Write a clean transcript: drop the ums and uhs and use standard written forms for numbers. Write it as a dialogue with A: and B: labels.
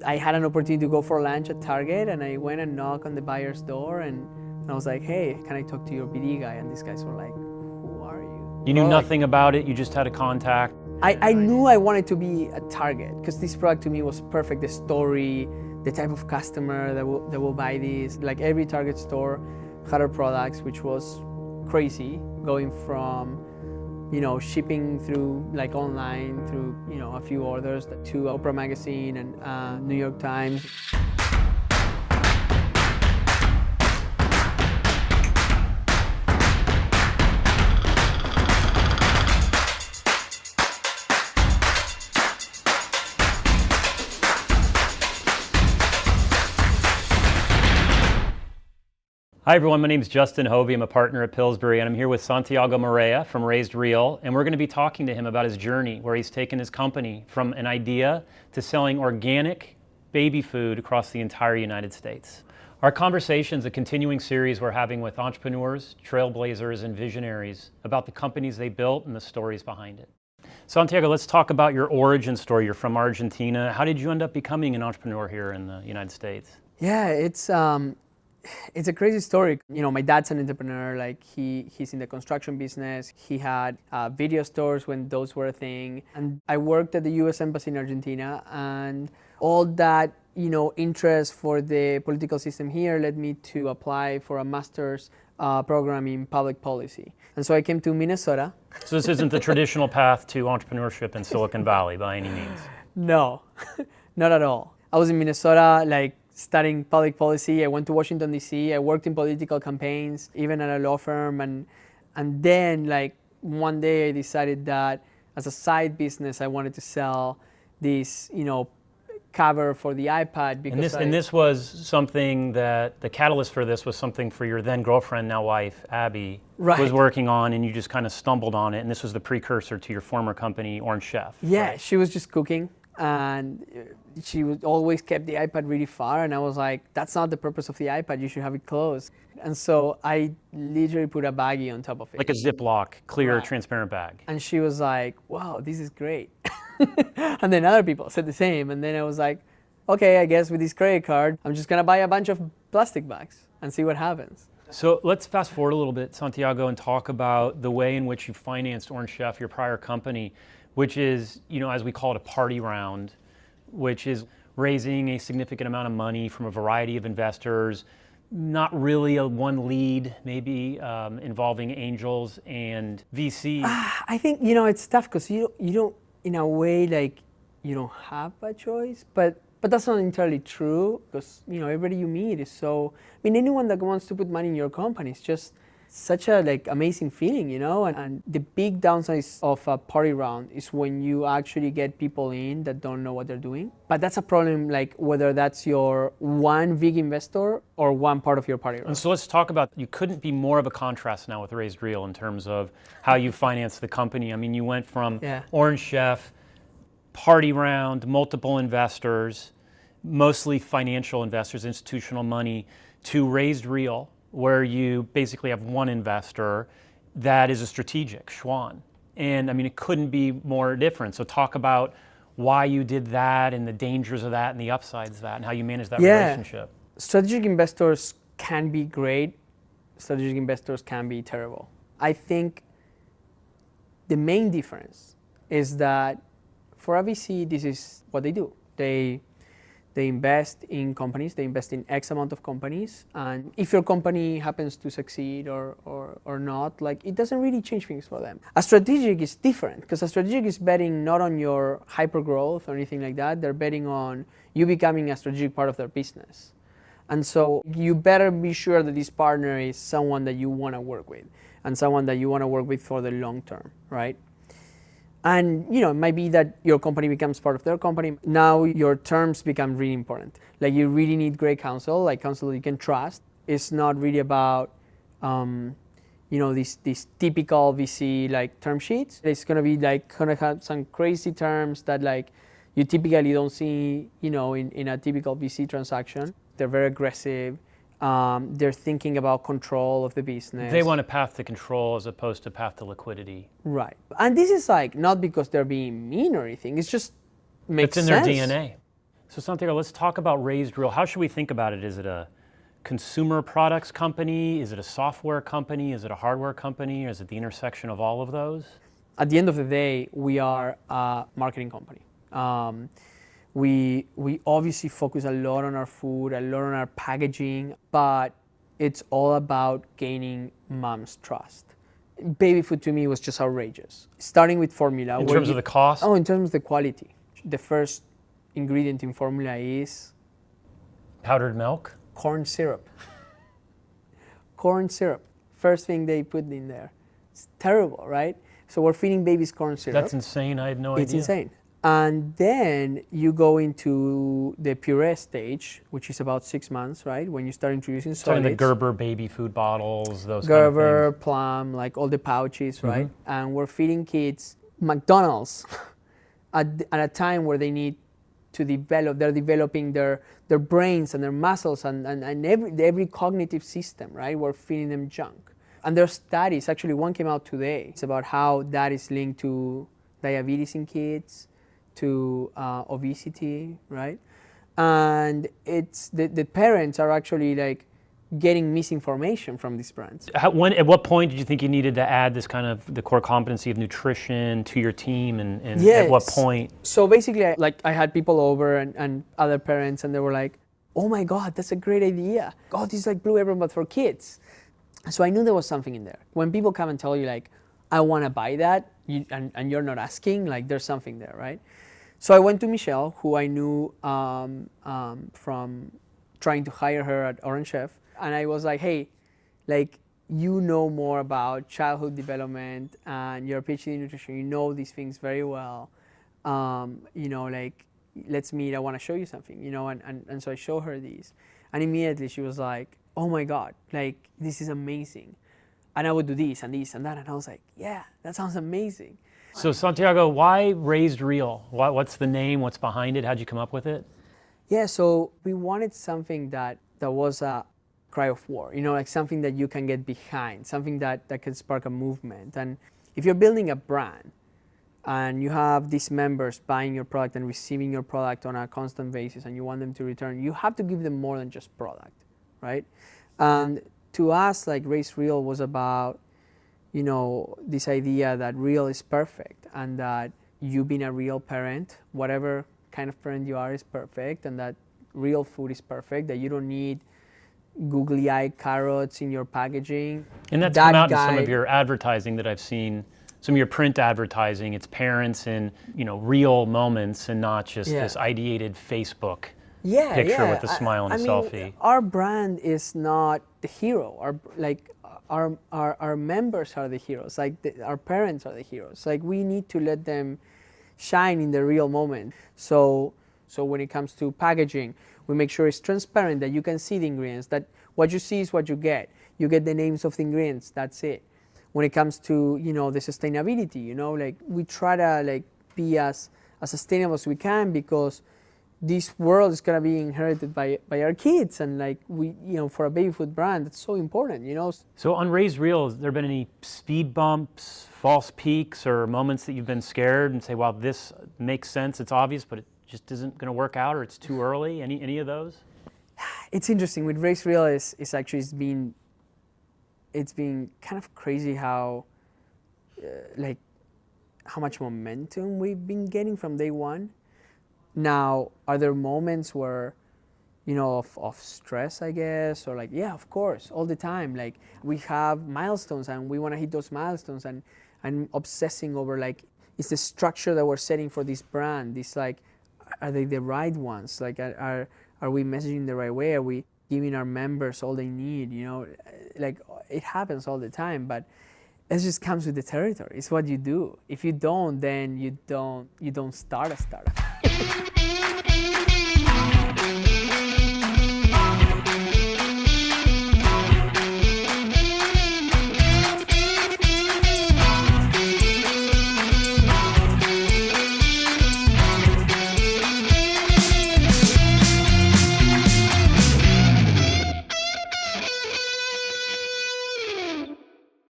A: I had an opportunity to go for lunch at Target, and I went and knocked on the buyer's door, and I was like, hey, can I talk to your BD guy? And these guys were like, who are you?
B: You knew nothing about it, you just had a contact.
A: I knew I wanted to be at Target because this product to me was perfect. The story, the type of customer that will buy these. Like every Target store had our products, which was crazy, going from shipping through like online through a few orders to Oprah magazine and New York Times.
B: Hi everyone, my name is Justin Hovey. I'm a partner at Pillsbury, and I'm here with Santiago Merea from Raised Real, and we're going to be talking to him about his journey where he's taken his company from an idea to selling organic baby food across the entire United States. Our conversation is a continuing series we're having with entrepreneurs, trailblazers, and visionaries about the companies they built and the stories behind it. Santiago, let's talk about your origin story. You're from Argentina. How did you end up becoming an entrepreneur here in the United States?
A: Yeah, it's a crazy story. My dad's an entrepreneur. Like he's in the construction business. He had video stores when those were a thing. And I worked at the U.S. Embassy in Argentina, and all that interest for the political system here led me to apply for a master's program in public policy. And so I came to Minnesota.
B: So this isn't the traditional path to entrepreneurship in Silicon Valley by any means?
A: No, not at all. I was in Minnesota, studying public policy. I went to Washington, D.C. I worked in political campaigns, even at a law firm. And then, one day I decided that as a side business, I wanted to sell this, cover for the iPad. Because
B: and this was something that, the catalyst for this was something for your then girlfriend, now wife, Abby, was working on, and you just kind of stumbled on it. And this was the precursor to your former company, Orange Chef.
A: Yeah,
B: right?
A: She was just cooking. And she would always kept the iPad really far, and I was like, that's not the purpose of the iPad, you should have it closed. And so I literally put a baggie on top of it.
B: Like a Ziploc, clear, transparent bag.
A: And she was like, wow, this is great. And then other people said the same, and then I was like, okay, I guess with this credit card, I'm just gonna buy a bunch of plastic bags and see what happens.
B: So let's fast forward a little bit, Santiago, and talk about the way in which you financed Orange Chef, your prior company, which is, as we call it, a party round, which is raising a significant amount of money from a variety of investors, not really a one lead, maybe involving angels and VC.
A: I think, it's tough because you don't, in a way, you don't have a choice, but that's not entirely true because, everybody you meet is so, anyone that wants to put money in your company is just such a amazing feeling, and the big downside of a party round is when you actually get people in that don't know what they're doing. But that's a problem, whether that's your one big investor or one part of your party round.
B: And so let's talk about, you couldn't be more of a contrast now with Raised Real in terms of how you financed the company. You went from Orange Chef, party round, multiple investors, mostly financial investors, institutional money, to Raised Real, where you basically have one investor that is a strategic, Schwan. And it couldn't be more different. So talk about why you did that and the dangers of that and the upsides of that and how you manage that relationship.
A: Strategic investors can be great. Strategic investors can be terrible. I think the main difference is that for a VC, this is what they do. They invest in companies, they invest in X amount of companies, and if your company happens to succeed or not, it doesn't really change things for them. A strategic is different, because a strategic is betting not on your hyper growth or anything like that, they're betting on you becoming a strategic part of their business. And so you better be sure that this partner is someone that you want to work with, and someone that you want to work with for the long term, right? And it might be that your company becomes part of their company. Now your terms become really important. You really need great counsel, counsel that you can trust. It's not really about these typical VC term sheets. It's gonna be gonna have some crazy terms that you typically don't see in a typical VC transaction. They're very aggressive. They're thinking about control of the business.
B: They want a path to control as opposed to path to liquidity.
A: Right. And this is not because they're being mean or anything. It's just makes sense.
B: It's in their DNA. So Santiago, let's talk about Raised Real. How should we think about it? Is it a consumer products company? Is it a software company? Is it a hardware company? Or is it the intersection of all of those?
A: At the end of the day, we are a marketing company. We obviously focus a lot on our food, a lot on our packaging, but it's all about gaining mom's trust. Baby food to me was just outrageous. Starting with formula.
B: In terms of the cost?
A: Oh, in terms of the quality. The first ingredient in formula is
B: powdered milk?
A: Corn syrup. Corn syrup. First thing they put in there. It's terrible, right? So we're feeding babies corn syrup.
B: That's insane. I had no idea.
A: It's insane. And then you go into the puree stage, which is about 6 months, right? When you start introducing solids.
B: Starting the Gerber baby food bottles, those
A: Gerber,
B: kind of things.
A: Plum, like all the pouches, right? And we're feeding kids McDonald's at a time where they need to develop. They're developing their brains and their muscles and every cognitive system, right? We're feeding them junk. And there's studies, actually one came out today. It's about how that is linked to diabetes in kids, to obesity, right? And it's the parents are actually like getting misinformation from these brands.
B: At what point did you think you needed to add this kind of the core competency of nutrition to your team, and
A: yes.
B: At what point?
A: So basically, I had people over and other parents, and they were like, "Oh my God, that's a great idea! God, this is like Blue Apron but for kids." So I knew there was something in there. When people come and tell you like, "I want to buy that," and you're not asking, like there's something there, right? So I went to Michelle, who I knew from trying to hire her at Orange Chef. And I was like, hey, like, you know more about childhood development and you're a PhD in nutrition, you know these things very well. Like, let's meet, I want to show you something, and so I show her these. And immediately she was like, oh my God, like, this is amazing. And I would do this and this and that. And I was like, yeah, that sounds amazing.
B: So Santiago, why Raised Real? What's the name? What's behind it? How'd you come up with it?
A: Yeah, so we wanted something that was a cry of war, like something that you can get behind, something that can spark a movement. And if you're building a brand and you have these members buying your product and receiving your product on a constant basis and you want them to return, you have to give them more than just product, right? And to us, like Raised Real was about, this idea that real is perfect and that you being a real parent, whatever kind of parent you are is perfect, and that real food is perfect, that you don't need googly-eyed carrots in your packaging.
B: And that's come out in some of your advertising that I've seen, some of your print advertising. It's parents in, real moments and not just this ideated Facebook picture with a smile and a selfie.
A: Our brand is not the hero. Our members are the heroes. Like our parents are the heroes. Like we need to let them shine in the real moment. So when it comes to packaging, we make sure it's transparent, that you can see the ingredients, that what you see is what you get. You get the names of the ingredients, that's it. When it comes to, the sustainability, like we try to be as sustainable as we can, because this world is gonna be inherited by our kids, and we, for a baby food brand, that's so important,
B: So on Raised Real, has there been any speed bumps, false peaks, or moments that you've been scared and say, wow, this makes sense, it's obvious, but it just isn't gonna work out, or it's too early? Any of those?
A: It's interesting with Raised Real it's actually it's been kind of crazy how how much momentum we've been getting from day one. Now, are there moments where, of stress, I guess, or yeah, of course, all the time. We have milestones and we want to hit those milestones, and I'm obsessing over is the structure that we're setting for this brand, are they the right ones? Are we messaging the right way? Are we giving our members all they need? It happens all the time, but it just comes with the territory. It's what you do. If you don't, then you don't start a startup.